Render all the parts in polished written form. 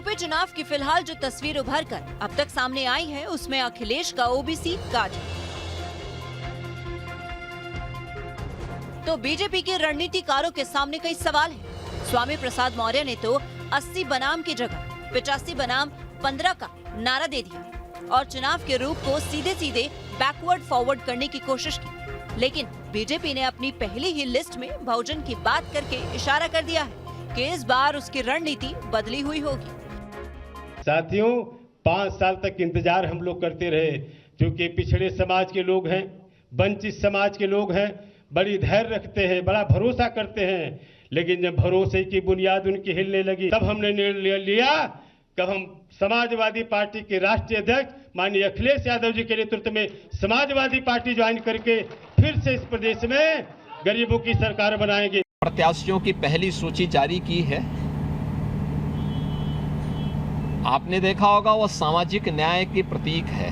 UP चुनाव की फिलहाल जो तस्वीर उभर कर अब तक सामने आई है, उसमें अखिलेश का ओबीसी कार्ड है। तो बीजेपी के रणनीतिकारों के सामने कई सवाल हैं। स्वामी प्रसाद मौर्य ने तो 80 बनाम की जगह 85 बनाम 15 का नारा दे दिया और चुनाव के रूप को सीधे सीधे बैकवर्ड फॉरवर्ड करने की कोशिश की। लेकिन बीजेपी ने अपनी पहली ही लिस्ट में बहुजन की बात करके इशारा कर दिया है कि इस बार उसकी रणनीति बदली हुई होगी। साथियों, 5 साल तक इंतजार हम लोग करते रहे, क्योंकि पिछड़े समाज के लोग हैं, वंचित समाज के लोग हैं, बड़ी धैर्य रखते हैं, बड़ा भरोसा करते हैं। लेकिन जब भरोसे की बुनियाद उनकी हिलने लगी, तब हमने निर्णय लिया कि हम समाजवादी पार्टी के राष्ट्रीय अध्यक्ष माननीय अखिलेश यादव जी के नेतृत्व में समाजवादी पार्टी ज्वाइन करके फिर से इस प्रदेश में गरीबों की सरकार बनाएंगे। प्रत्याशियों की पहली सूची जारी की है। आपने देखा होगा वो सामाजिक न्याय की प्रतीक है।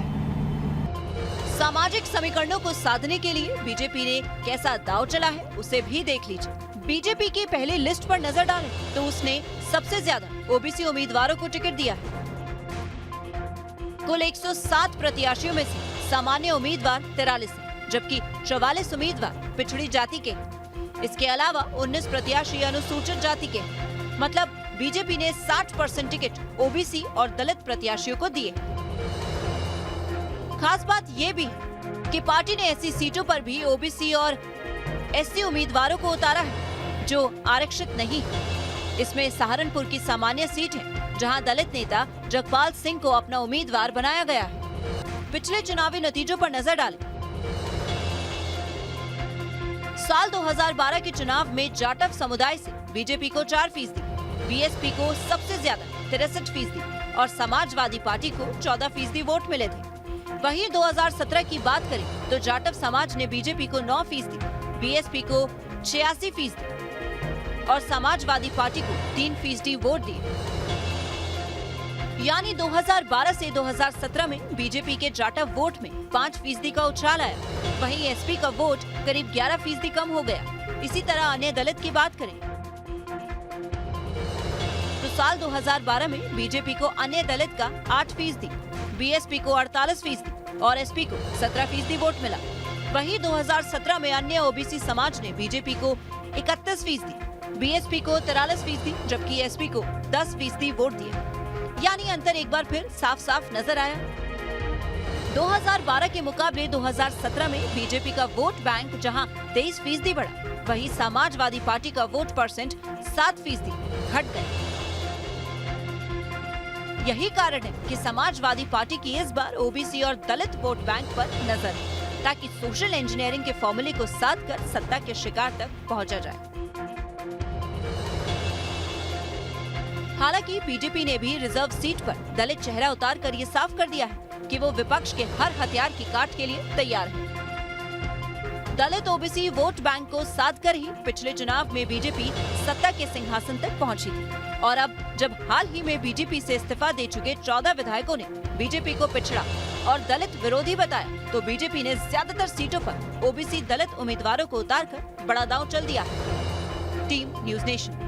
सामाजिक समीकरणों को साधने के लिए बीजेपी ने कैसा दांव चला है, उसे भी देख लीजिए। बीजेपी की पहली लिस्ट पर नजर डालें तो उसने सबसे ज्यादा ओबीसी उम्मीदवारों को टिकट दिया है। कुल 107 प्रत्याशियों में से सामान्य उम्मीदवार 43 हैं, जबकि 44 उम्मीदवार पिछड़ी जाति के हैं। इसके अलावा 19 प्रत्याशी अनुसूचित जाति के हैं। मतलब बीजेपी ने 60% टिकट ओबीसी और दलित प्रत्याशियों को दिए। खास बात ये भी है कि पार्टी ने ऐसी सीटों पर भी ओबीसी और एससी उम्मीदवारों को उतारा है जो आरक्षित नहीं है। इसमें सहारनपुर की सामान्य सीट है, जहां दलित नेता जगपाल सिंह को अपना उम्मीदवार बनाया गया है। पिछले चुनावी नतीजों पर नजर डालें। साल 2012 के चुनाव में जाटव समुदाय से बीजेपी को 4%, बीएसपी को सबसे ज्यादा 63% और समाजवादी पार्टी को 14% वोट मिले थे। वहीं 2017 की बात करें तो जाटव समाज ने बीजेपी को 9%, बीएसपी को 86% और समाजवादी पार्टी को 3% वोट दिए। यानी 2012 से 2017 में बीजेपी के जाटव वोट में 5% का उछाल आया। वहीं एसपी का वोट करीब 11% कम हो गया। इसी तरह अन्य दलित की बात करें तो साल 2012 में बीजेपी को अन्य दलित का 8%, बीएसपी को 48% और एसपी को 17% वोट मिला। वहीं 2017 में अन्य ओबीसी समाज ने बीजेपी को 31%, बीएसपी को 43%, जबकि एसपी को 10% वोट दिए। यानी अंतर एक बार फिर साफ साफ नजर आया। 2012 के मुकाबले 2017 में बीजेपी का वोट बैंक जहां 23% बढ़ा, वहीं समाजवादी पार्टी का वोट परसेंट 7% घट गया। यही कारण है कि समाजवादी पार्टी की इस बार ओबीसी और दलित वोट बैंक पर नजर है, ताकि सोशल इंजीनियरिंग के फॉर्मूले को साध कर सत्ता के शिकार तक पहुंचा जाए। हालांकि बीजेपी ने भी रिजर्व सीट पर दलित चेहरा उतार कर ये साफ कर दिया है कि वो विपक्ष के हर हथियार की काट के लिए तैयार है। दलित ओबीसी वोट बैंक को साध कर ही पिछले चुनाव में बीजेपी सत्ता के सिंहासन तक पहुंची थी और अब जब हाल ही में बीजेपी से इस्तीफा दे चुके 14 विधायकों ने बीजेपी को पिछड़ा और दलित विरोधी बताया, तो बीजेपी ने ज्यादातर सीटों पर ओबीसी दलित उम्मीदवारों को उतार कर बड़ा दांव चल दिया है। Team news nation.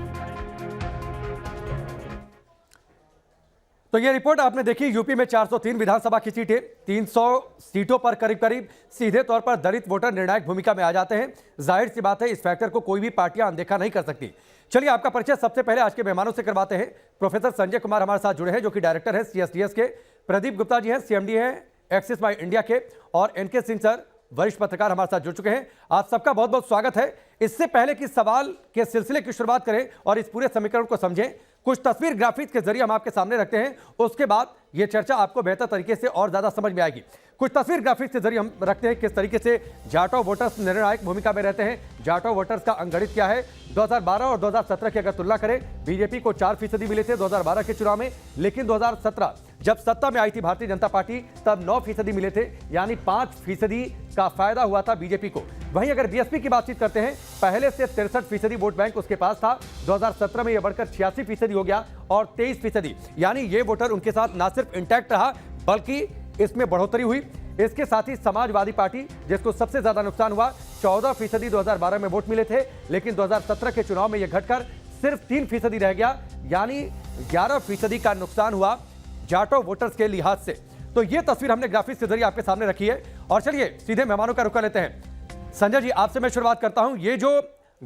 तो ये रिपोर्ट आपने देखी। यूपी में 403 विधानसभा की सीटें, 300 सीटों पर करीब करीब सीधे तौर पर दलित वोटर निर्णायक भूमिका में आ जाते हैं। जाहिर सी बात है, इस फैक्टर को कोई भी पार्टियां अनदेखा नहीं कर सकती। चलिए आपका परिचय सबसे पहले आज के मेहमानों से करवाते हैं। प्रोफेसर संजय कुमार हमारे साथ जुड़े हैं, जो कि डायरेक्टर है सीएसडीएस के। प्रदीप गुप्ता जी हैं, सीएमडी हैं एक्सिस माई इंडिया के। और एनके सिंह सर, वरिष्ठ पत्रकार, हमारे साथ जुड़ चुके हैं। आप सबका बहुत बहुत स्वागत है। इससे पहले कि सवाल के सिलसिले की शुरुआत करें और इस पूरे समीकरण को समझें, कुछ तस्वीर ग्राफिक्स के जरिए हम आपके सामने रखते हैं। उसके बाद ये चर्चा आपको बेहतर तरीके से और ज्यादा समझ में आएगी। कुछ तस्वीर ग्राफिक्स के जरिए हम रखते हैं किस तरीके से जाटव वोटर्स निर्णायक भूमिका में रहते हैं। जाटव वोटर्स का अंगणित क्या है। 2012 और 2017 की अगर तुलना करें, बीजेपी को 4% मिले थे 2012 के चुनाव में, लेकिन 2017 जब सत्ता में आई थी भारतीय जनता पार्टी, तब 9% मिले थे, यानी 5% का फायदा हुआ था बीजेपी को। वहीं अगर बीएसपी की बातचीत करते हैं, पहले से 63% वोट बैंक उसके पास था, 2017 में यह बढ़कर 86% हो गया और 23%, यानी ये वोटर उनके साथ ना सिर्फ इंटैक्ट रहा बल्कि इसमें बढ़ोतरी हुई। इसके साथ ही समाजवादी पार्टी, जिसको सबसे ज्यादा नुकसान हुआ, 14% 2012 में वोट मिले थे, लेकिन 2017 के चुनाव में यह घटकर सिर्फ 3% रह गया, यानी 11% का नुकसान हुआ जाटो वोटर्स के लिहाज से। तो ये तस्वीर हमने ग्राफिक्स के जरिए आपके सामने रखी है। और चलिए सीधे मेहमानों का रुख लेते हैं। संजय जी, आपसे मैं शुरुआत करता हूं। ये जो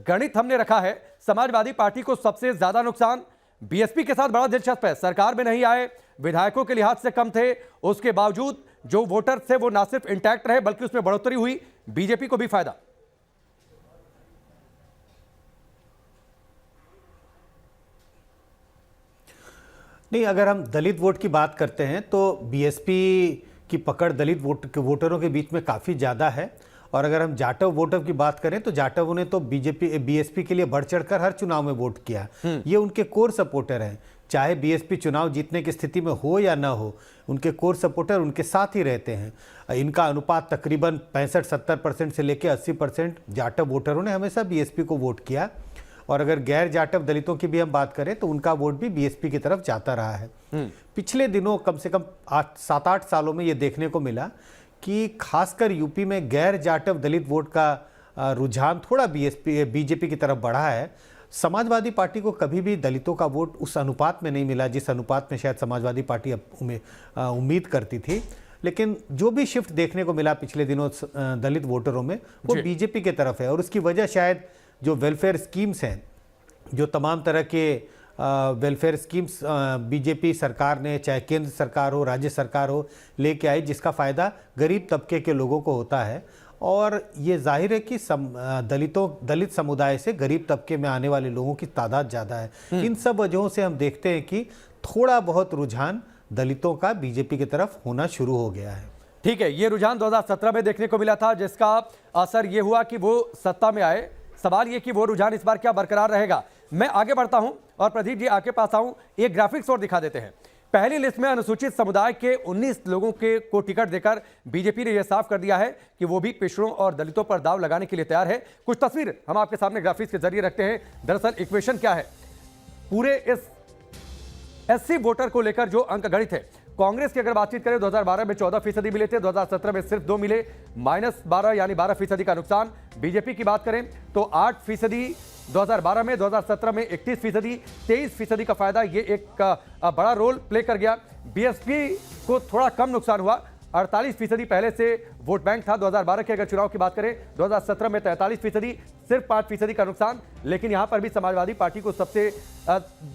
गणित हमने रखा है, समाजवादी पार्टी को सबसे ज्यादा नुकसान, बीएसपी के साथ बड़ा दिलचस्प है, सरकार में नहीं आए, विधायकों के लिहाज से कम थे, उसके बावजूद जो वोटर्स थे वो ना सिर्फ इंटैक्ट रहे बल्कि उसमें बढ़ोतरी हुई, बीजेपी को भी फायदा। नहीं, अगर हम दलित वोट की बात करते हैं तो बीएसपी की पकड़ दलित वोटरों के बीच में काफ़ी ज़्यादा है। और अगर हम जाटव वोटर की बात करें तो जाटवों ने तो बीएसपी के लिए बढ़ चढ़कर हर चुनाव में वोट किया। ये उनके कोर सपोर्टर हैं, चाहे बीएसपी चुनाव जीतने की स्थिति में हो या ना हो, उनके कोर सपोर्टर उनके साथ ही रहते हैं। इनका अनुपात तकरीबन 65-70% से लेकर 80% जाटव वोटरों ने हमेशा बीएसपी को वोट किया। और अगर गैर जाटव दलितों की भी हम बात करें तो उनका वोट भी बीएसपी की तरफ जाता रहा है। पिछले दिनों कम से कम 7-8 सालों में ये देखने को मिला कि खासकर यूपी में गैर जाटव दलित वोट का रुझान थोड़ा बीजेपी की तरफ बढ़ा है। समाजवादी पार्टी को कभी भी दलितों का वोट उस अनुपात में नहीं मिला जिस अनुपात में शायद समाजवादी पार्टी उम्मीद करती थी। लेकिन जो भी शिफ्ट देखने को मिला पिछले दिनों दलित वोटरों में, वो बीजेपी की तरफ है। और उसकी वजह शायद जो वेलफेयर स्कीम्स हैं, जो तमाम तरह के वेलफेयर स्कीम्स बीजेपी सरकार ने, चाहे केंद्र सरकार हो, राज्य सरकार हो, लेके आई, जिसका फ़ायदा गरीब तबके के लोगों को होता है। और ये जाहिर है कि दलित समुदाय से गरीब तबके में आने वाले लोगों की तादाद ज़्यादा है। इन सब वजहों से हम देखते हैं कि थोड़ा बहुत रुझान दलितों का बीजेपी की तरफ होना शुरू हो गया है। ठीक है, ये रुझान 2017 में देखने को मिला था, जिसका असर ये हुआ कि वो सत्ता में आए। सवाल ये कि वो रुझान इस बार क्या बरकरार रहेगा। मैं आगे बढ़ता हूं और प्रदीप जी आपके पास आऊं, एक ग्राफिक्स और दिखा देते हैं। पहली लिस्ट में अनुसूचित समुदाय के 19 लोगों को टिकट देकर बीजेपी ने यह साफ कर दिया है कि वो भी पिछड़ों और दलितों पर दाव लगाने के लिए तैयार है। कुछ तस्वीर हम आपके सामने ग्राफिक्स के जरिए रखते हैं। दरअसल इक्वेशन क्या है, पूरे इस एससी वोटर को लेकर जो अंक गणित है, कांग्रेस की अगर बातचीत करें 2012 में 14% मिले थे, 2017 में सिर्फ 2 मिले, -12 यानी 12% का नुकसान। बीजेपी की बात करें तो 8% 2012 में, 2017 में 31%, 23% का फायदा, ये एक बड़ा रोल प्ले कर गया। बीएसपी को थोड़ा कम नुकसान हुआ, 48% पहले से वोट बैंक था। 2012 के अगर चुनाव की बात करें 2017 में 43%, सिर्फ 5% का नुकसान। लेकिन यहां पर भी समाजवादी पार्टी को सबसे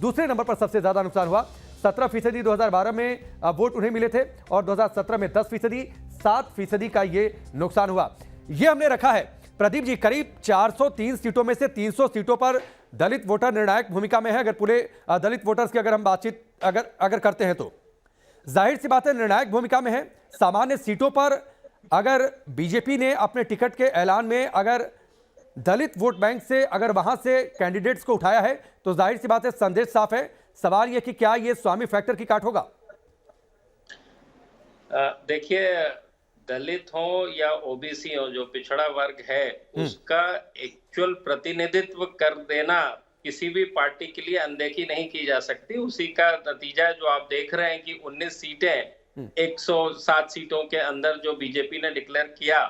दूसरे नंबर पर सबसे ज्यादा नुकसान हुआ। 17% 2012 में वोट उन्हें मिले थे और 2017 में 10%, 7% का ये नुकसान हुआ। ये हमने रखा है प्रदीप जी, करीब 403 सीटों में से 300 सीटों पर दलित वोटर निर्णायक भूमिका में है। अगर पूरे दलित वोटर्स की अगर हम बातचीत अगर करते हैं तो जाहिर सी बात है निर्णायक भूमिका में है। सामान्य सीटों पर अगर बीजेपी ने अपने टिकट के ऐलान में अगर दलित वोट बैंक से अगर वहां से कैंडिडेट्स को उठाया है तो जाहिर सी बात है संदेश साफ है। सवाल यह कि क्या यह स्वामी फैक्टर की काट होगा? देखिए, दलित हो या ओबीसी हो, जो पिछड़ा वर्ग है, उसका एक्चुअल प्रतिनिधित्व कर देना किसी भी पार्टी के लिए अनदेखी नहीं की जा सकती। उसी का नतीजा जो आप देख रहे हैं कि 19 सीटें 107 सीटों के अंदर जो बीजेपी ने डिक्लेयर किया,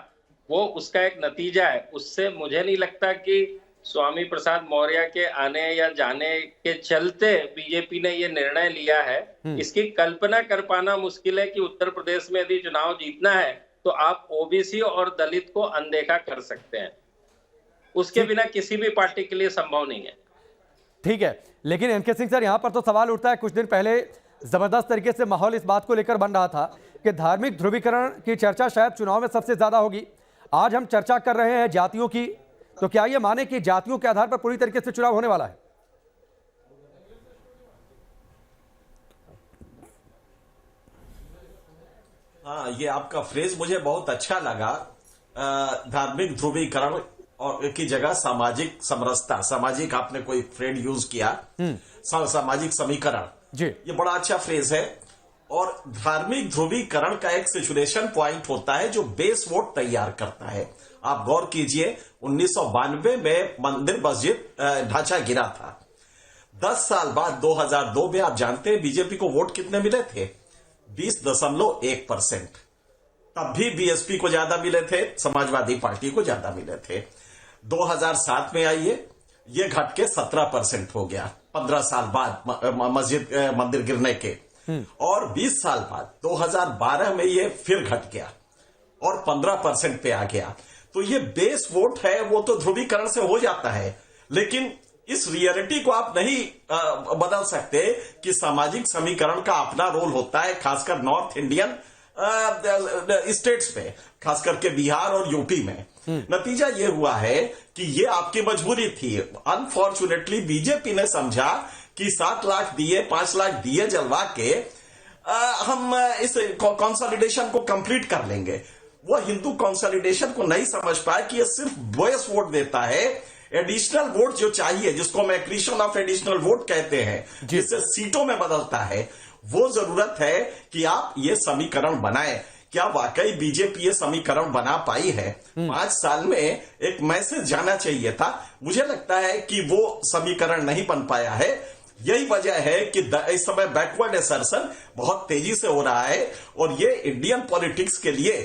वो उसका एक नतीजा है। उससे मुझे नहीं लगता कि स्वामी प्रसाद मौर्य के आने या जाने के चलते बीजेपी ने ये निर्णय लिया है। इसकी कल्पना कर पाना मुश्किल है कि उत्तर प्रदेश में यदि चुनाव जीतना है तो आप ओबीसी और दलित को अनदेखा कर सकते हैं। उसके बिना किसी भी पार्टी के लिए संभव नहीं है। ठीक है, लेकिन एनके सिंह सर, यहां पर तो सवाल उठता है, कुछ दिन पहले जबरदस्त तरीके से माहौल इस बात को लेकर बन रहा था कि धार्मिक ध्रुवीकरण की चर्चा शायद चुनाव में सबसे ज्यादा होगी। आज हम चर्चा कर रहे हैं जातियों की, तो क्या ये माने कि जातियों के आधार पर पूरी तरीके से चुनाव होने वाला है? हाँ, ये आपका फ्रेज मुझे बहुत अच्छा लगा। धार्मिक ध्रुवीकरण और की जगह सामाजिक समरसता, सामाजिक आपने कोई फ्रेड यूज किया, सामाजिक समीकरण जी, ये बड़ा अच्छा फ्रेज है। और धार्मिक ध्रुवीकरण का एक सिचुएशन पॉइंट होता है जो बेस वोट तैयार करता है। आप गौर कीजिए, 1992 में मंदिर मस्जिद ढांचा गिरा था। 10 साल बाद 2002 में आप जानते हैं बीजेपी को वोट कितने मिले थे? 20.1%। तब भी बीएसपी को ज्यादा मिले थे, समाजवादी पार्टी को ज्यादा मिले थे। 2007 में आइए, ये घट के 17% हो गया। 15 साल बाद मस्जिद मंदिर गिरने के, और 20 साल बाद 2012 में ये फिर घट गया और 15% पे आ गया। तो ये बेस वोट है, वो तो ध्रुवीकरण से हो जाता है, लेकिन इस रियलिटी को आप नहीं बदल सकते कि सामाजिक समीकरण का अपना रोल होता है, खासकर नॉर्थ इंडियन स्टेट्स में, खास करके बिहार और यूपी में। नतीजा ये हुआ है कि ये आपकी मजबूरी थी। अनफॉर्चुनेटली बीजेपी ने समझा कि 7 लाख दिए, 5 लाख दिए जलवा के हम इस कंसोलिडेशन को कंप्लीट कर लेंगे। वो हिंदू कंसोलिडेशन को नहीं समझ पाए कि ये सिर्फ बोयस वोट देता है। एडिशनल वोट जो चाहिए, जिसको मैं क्रिएशन ऑफ एडिशनल वोट कहते हैं, जिससे सीटों में बदलता है, वो जरूरत है कि आप ये समीकरण बनाएं। क्या वाकई बीजेपी ये समीकरण बना पाई है? 5 साल में एक मैसेज जाना चाहिए था। मुझे लगता है कि वो समीकरण नहीं बन पाया है। यही वजह है कि इस समय बैकवर्ड असर्शन बहुत तेजी से हो रहा है, और ये इंडियन पॉलिटिक्स के लिए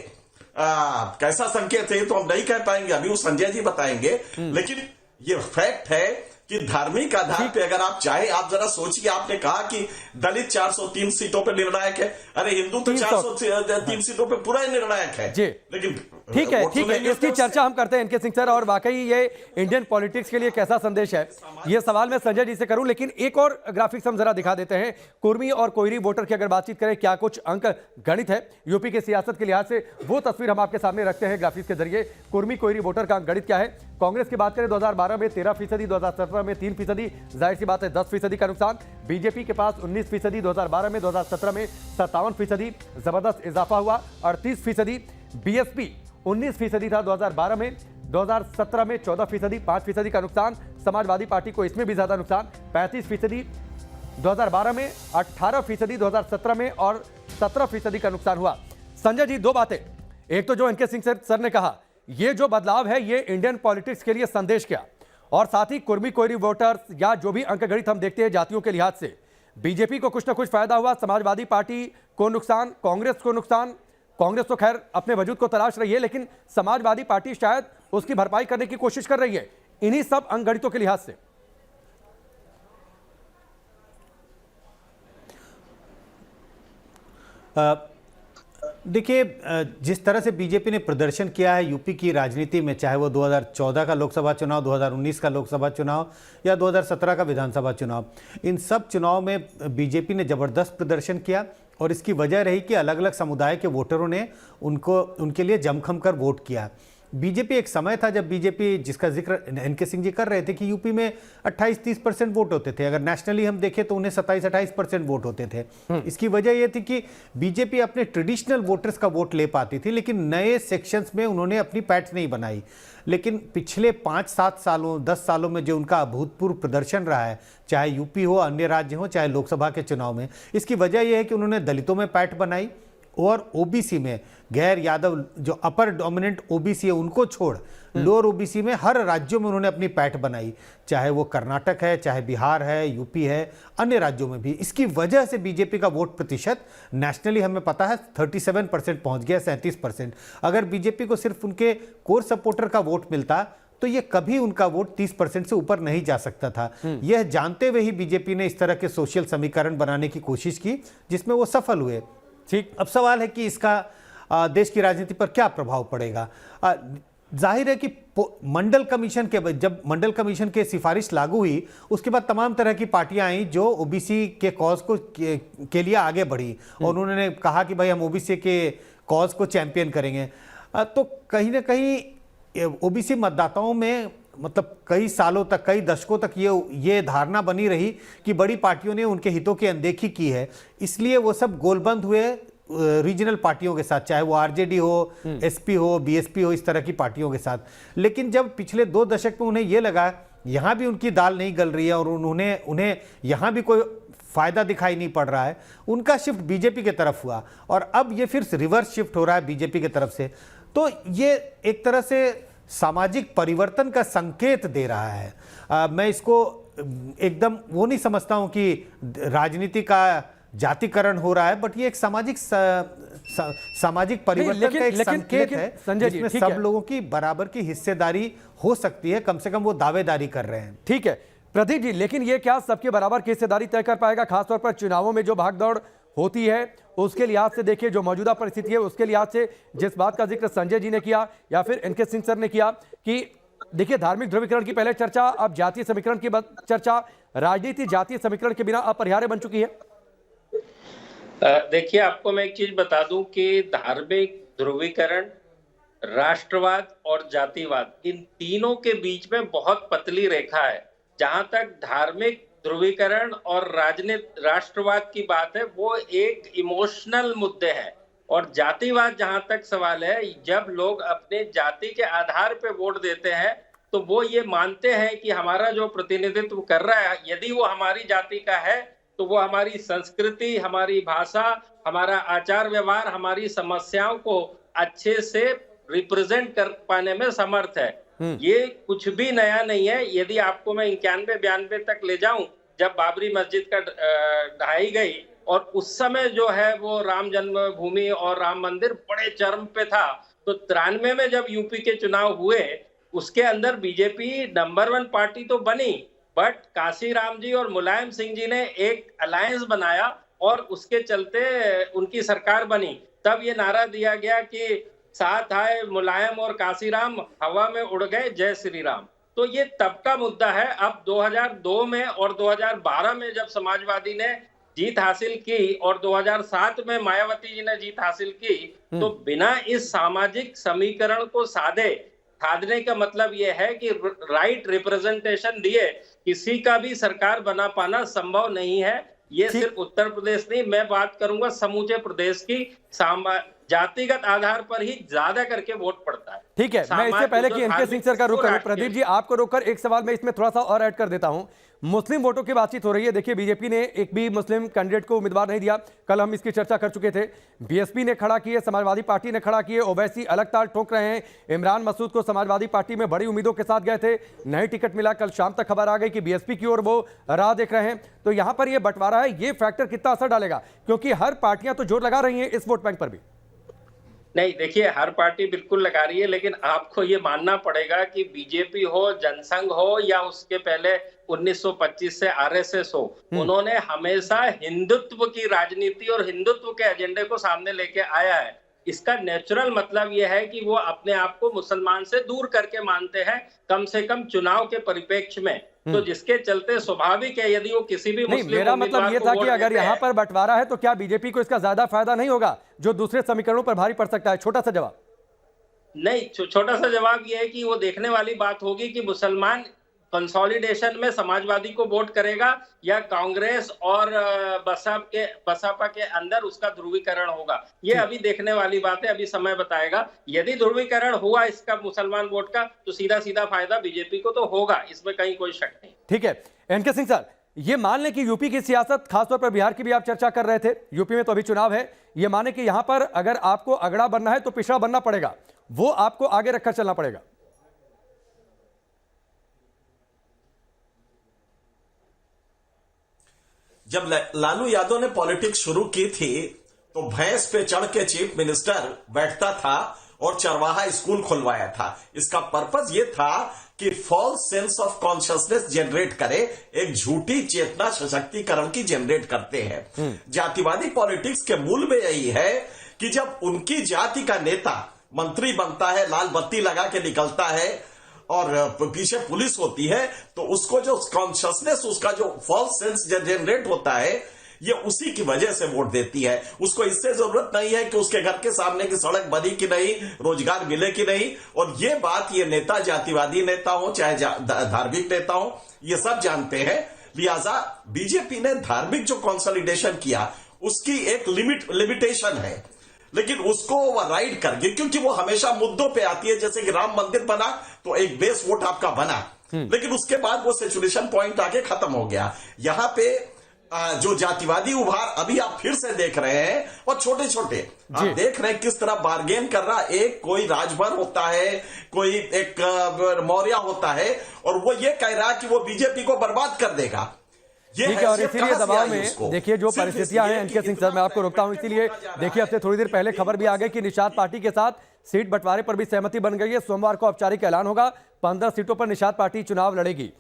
कैसा संकेत है तो हम नहीं कह पाएंगे, अभी वो संजय जी बताएंगे। लेकिन ये फैक्ट है कि धार्मिक आधार पे अगर आप चाहे, आप जरा सोचिए, आपने कहा कि दलित 403 सीटों पे निर्णायक है। अरे हिंदू तो 403 सीटों पे पूरा ही निर्णायक है जी। लेकिन ठीक है, इसकी चर्चा हम करते हैं एनके सिंह सर। और वाकई ये इंडियन पॉलिटिक्स के लिए कैसा संदेश है, ये सवाल मैं संजय जी से करूं, लेकिन एक और ग्राफिक्स हम जरा दिखा देते हैं। कुर्मी और कोयरी वोटर की अगर बातचीत करें, क्या कुछ अंक गणित है यूपी की सियासत के लिहाज से, वो तस्वीर हम आपके सामने रखते हैं ग्राफिक्स के जरिए। कुर्मी कोयरी वोटर का गणित क्या है? कांग्रेस की बात करें 2012 में 13%, 2017 में 3%, जाहिर सी बात है 10% का नुकसान। बीजेपी के पास 19% 2012 में, 2017 में 57%, जबरदस्त इजाफा हुआ 38%। बीएसपी 19% था 2012 में, 2017 में 14%, 5% का नुकसान। समाजवादी पार्टी को इसमें भी ज्यादा नुकसान, 35% 2012 में, 18% 2017 में और 17% का नुकसान हुआ। संजय जी, दो बातें, एक तो जो एनके सिंह सर ने कहा, ये जो बदलाव है ये इंडियन पॉलिटिक्स के लिए संदेश क्या, और साथ ही कुर्मी कोयरी वोटर्स या जो भी अंकगणित हम देखते हैं जातियों के लिहाज से, बीजेपी को कुछ ना कुछ फायदा हुआ, समाजवादी पार्टी को नुकसान, कांग्रेस को नुकसान। कांग्रेस तो खैर अपने वजूद को तलाश रही है, लेकिन समाजवादी पार्टी शायद उसकी भरपाई करने की कोशिश कर रही है इन्हीं सब अंकगणितों के लिहाज से। देखिए, जिस तरह से बीजेपी ने प्रदर्शन किया है यूपी की राजनीति में, चाहे वो 2014 का लोकसभा चुनाव, 2019 का लोकसभा चुनाव या 2017 का विधानसभा चुनाव, इन सब चुनाव में बीजेपी ने जबरदस्त प्रदर्शन किया। और इसकी वजह रही कि अलग अलग समुदाय के वोटरों ने उनके लिए जमखम कर वोट किया। बीजेपी एक समय था जब बीजेपी, जिसका जिक्र एनके सिंह जी कर रहे थे, कि यूपी में 28-30% वोट होते थे। अगर नेशनली हम देखें तो उन्हें 27-28% वोट होते थे। इसकी वजह यह थी कि बीजेपी अपने ट्रेडिशनल वोटर्स का वोट ले पाती थी, लेकिन नए सेक्शंस में उन्होंने अपनी पैठ नहीं बनाई। लेकिन पिछले 5-7 सालों 10 सालों में जो उनका अभूतपूर्व प्रदर्शन रहा है, चाहे यूपी हो, अन्य राज्य हो, चाहे लोकसभा के चुनाव में, इसकी वजह यह है कि उन्होंने दलितों में पैठ बनाई और ओबीसी में, गैर यादव जो अपर डोमिनेंट ओबीसी है उनको छोड़ लोअर ओबीसी में हर राज्यों में उन्होंने अपनी पैठ बनाई, चाहे वो कर्नाटक है, चाहे बिहार है, यूपी है, अन्य राज्यों में भी। इसकी वजह से बीजेपी का वोट प्रतिशत नेशनली हमें पता है 37% पहुंच गया, 37%। अगर बीजेपी को सिर्फ उनके कोर सपोर्टर का वोट मिलता तो ये कभी उनका वोट 30% से ऊपर नहीं जा सकता था। यह जानते हुए ही बीजेपी ने इस तरह के सोशल समीकरण बनाने की कोशिश की, जिसमें वो सफल हुए। ठीक, अब सवाल है कि इसका देश की राजनीति पर क्या प्रभाव पड़ेगा। जाहिर है कि मंडल कमीशन के, जब मंडल कमीशन के सिफारिश लागू हुई, उसके बाद तमाम तरह की पार्टियां आई जो ओबीसी के कॉज को के लिए आगे बढ़ी और उन्होंने कहा कि भाई हम ओबीसी के कॉज को चैंपियन करेंगे। तो कहीं ना कहीं ओबीसी मतदाताओं में, मतलब कई सालों तक, कई दशकों तक ये धारणा बनी रही कि बड़ी पार्टियों ने उनके हितों की अनदेखी की है, इसलिए वो सब गोलबंद हुए रीजनल पार्टियों के साथ, चाहे वो आरजेडी हो, एसपी हो, बीएसपी हो, इस तरह की पार्टियों के साथ। लेकिन जब पिछले 2 दशक में उन्हें ये लगा यहाँ भी उनकी दाल नहीं गल रही है और उन्हें यहाँ भी कोई फायदा दिखाई नहीं पड़ रहा है, उनका शिफ्ट बीजेपी की तरफ हुआ और अब ये फिर रिवर्स शिफ्ट हो रहा है बीजेपी की तरफ से। तो ये एक तरह से सामाजिक परिवर्तन का संकेत दे रहा है। मैं इसको एकदम वो नहीं समझता हूं कि राजनीति का जातिकरण हो रहा है, बट ये एक सामाजिक परिवर्तन का एक संकेत है जिसमें सब लोगों की बराबर की हिस्सेदारी हो सकती है, कम से कम वो दावेदारी कर रहे हैं। ठीक है, प्रदीप जी, लेकिन ये क्या सबके बराबर की हिस्सेदारी तय कर पाएगा? खासतौर पर चुनावों में जो भागदौड़ होती है उसके लिहाज से देखिए, जो मौजूदा परिस्थिति है उसके लिहाज से, जिस बात का जिक्र संजय जी ने किया या फिर एनके सिंह सर ने किया कि देखिए धार्मिक ध्रुवीकरण की पहले चर्चा, अब जातीय समीकरण की चर्चा, राजनीति जातीय समीकरण के बिना अपरिहार्य बन चुकी है। देखिए, आपको मैं एक चीज बता दूं कि धार्मिक ध्रुवीकरण, राष्ट्रवाद और जातिवाद, इन तीनों के बीच में बहुत पतली रेखा है। जहां तक धार्मिक ध्रुवीकरण और राष्ट्रवाद की बात है, वो एक इमोशनल मुद्दे हैं, और जातिवाद जहां तक सवाल है, जब लोग अपने जाति के आधार पे वोट देते हैं तो वो ये मानते हैं कि हमारा जो प्रतिनिधित्व कर रहा है, यदि वो हमारी जाति का है तो वो हमारी संस्कृति, हमारी भाषा, हमारा आचार व्यवहार, हमारी समस्याओं को अच्छे से रिप्रेजेंट कर पाने में समर्थ है। ये कुछ भी नया नहीं है। यदि आपको मैं 91-92 तक ले जाऊं, जब बाबरी मस्जिद का ढहाई गई, और उस समय जो है वो राम जन्मभूमि और राम मंदिर बड़े चरम पे था, तो 93 में जब यूपी के चुनाव हुए, उसके अंदर बीजेपी नंबर 1 पार्टी तो बनी, बट काशीराम जी और मुलायम सिंह जी ने एक अलायंस बनाया और उसके चलते उनकी सरकार बनी। तब ये नारा दिया गया कि साथ आए मुलायम और काशीराम, हवा में उड़ गए जय श्री राम। तो ये तब का मुद्दा है। अब 2002 में और 2012 में जब समाजवादी ने जीत हासिल की और 2007 में मायावती जी ने जीत हासिल की, तो बिना इस सामाजिक समीकरण को साधने का मतलब यह है कि राइट रिप्रेजेंटेशन दिए किसी का भी सरकार बना पाना संभव नहीं है। ये सिर्फ उत्तर प्रदेश नहीं, मैं बात करूंगा समूचे प्रदेश की, जातिगत आधार पर ही ज्यादा करके वोट पड़ता है। ठीक है, मैं इससे पहले कि एनके सिंह सर का रुख करूं, प्रदीप जी आपको रोककर एक सवाल मैं इसमें थोड़ा सा और ऐड कर देता हूं। मुस्लिम वोटों की बातचीत हो रही है। देखिए, बीजेपी ने एक भी मुस्लिम कैंडिडेट को उम्मीदवार नहीं दिया, कल हम इसकी चर्चा कर चुके थे। बीएसपी ने खड़ा किए, समाजवादी पार्टी ने खड़ा किए, ओवैसी अलग ताल ठोक रहे हैं। इमरान मसूद को समाजवादी पार्टी में बड़ी उम्मीदों के साथ गए थे, नहीं टिकट मिला। कल शाम तक खबर आ गई कि बीएसपी की ओर वो राह देख रहे हैं। तो यहां पर यह बंटवारा है, ये फैक्टर कितना असर डालेगा? क्योंकि हर पार्टियां तो जोर लगा रही हैं इस वोट बैंक पर भी। नहीं, देखिए, हर पार्टी बिल्कुल लगा रही है, लेकिन आपको ये मानना पड़ेगा कि बीजेपी हो, जनसंघ हो, या उसके पहले 1925 से आरएसएस हो, उन्होंने हमेशा हिंदुत्व की राजनीति और हिंदुत्व के एजेंडे को सामने लेके आया है। इसका नेचुरल मतलब यह है कि वो अपने आप को मुसलमान से दूर करके मानते हैं, कम से कम चुनाव के परिप्रेक्ष्य में। तो जिसके चलते स्वाभाविक है, यदि वो किसी भी नहीं, मेरा मतलब ये था कि अगर यहाँ पर बंटवारा है तो क्या बीजेपी को इसका ज्यादा फायदा नहीं होगा जो दूसरे समीकरणों पर भारी पड़ सकता है? छोटा सा जवाब। नहीं, छोटा सा जवाब ये है कि वो देखने वाली बात होगी कि मुसलमान कंसोलिडेशन में समाजवादी को वोट करेगा या कांग्रेस और बसपा के अंदर उसका ध्रुवीकरण होगा। ये अभी देखने वाली बात है, अभी समय बताएगा। यदि ध्रुवीकरण हुआ इसका मुसलमान वोट का, तो सीधा सीधा फायदा बीजेपी को तो होगा, इसमें कहीं कोई शक नहीं। ठीक है, एनके सिंह सर, ये मान लें कि यूपी की सियासत, खासतौर पर बिहार की भी आप चर्चा कर रहे थे, यूपी में तो अभी चुनाव है, ये माने कि यहां पर अगर आपको अगड़ा बनना है तो पिछड़ा बनना पड़ेगा, वो आपको आगे रखकर चलना पड़ेगा। जब लालू यादव ने पॉलिटिक्स शुरू की थी तो भैंस पे चढ़ के चीफ मिनिस्टर बैठता था और चरवाहा स्कूल खुलवाया था। इसका पर्पस ये था कि false sense of consciousness generate करे, एक झूठी चेतना सशक्तिकरण की जनरेट करते हैं। जातिवादी पॉलिटिक्स के मूल में यही है कि जब उनकी जाति का नेता मंत्री बनता है, लाल बत्ती लगा के निकलता है और पीछे पुलिस होती है, तो उसको जो कॉन्शियसनेस, उसका जो फॉल्स सेंस जनरेट होता है, ये उसी की वजह से वोट देती है। उसको इससे जरूरत नहीं है कि उसके घर के सामने की सड़क बनी कि नहीं, रोजगार मिले कि नहीं। और ये बात ये नेता, जातिवादी नेता हो चाहे धार्मिक नेता हो, ये सब जानते हैं। लिहाजा बीजेपी ने धार्मिक जो कंसोलिडेशन किया उसकी एक लिमिटेशन है, लेकिन उसको ओवरराइड कर गई, क्योंकि वो हमेशा मुद्दों पे आती है। जैसे कि राम मंदिर बना तो एक बेस वोट आपका बना, लेकिन उसके बाद वो सैचुरेशन पॉइंट आके खत्म हो गया। यहां पे जो जातिवादी उभार अभी आप फिर से देख रहे हैं, और छोटे छोटे आप देख रहे हैं किस तरह बार्गेन कर रहा। एक कोई राजभर होता है, कोई एक मौर्य होता है, और वो ये कह रहा है कि वो बीजेपी को बर्बाद कर देगा। ठीक है, और इसीलिए दबाव में देखिए जो परिस्थितियां हैं, एनके सिंह सर मैं आपको रोकता हूं, इसीलिए देखिए अब से थोड़ी देर पहले खबर भी आ गई कि निषाद पार्टी के साथ सीट बंटवारे पर भी सहमति बन गई है। सोमवार को औपचारिक ऐलान होगा, 15 सीटों पर निषाद पार्टी चुनाव लड़ेगी।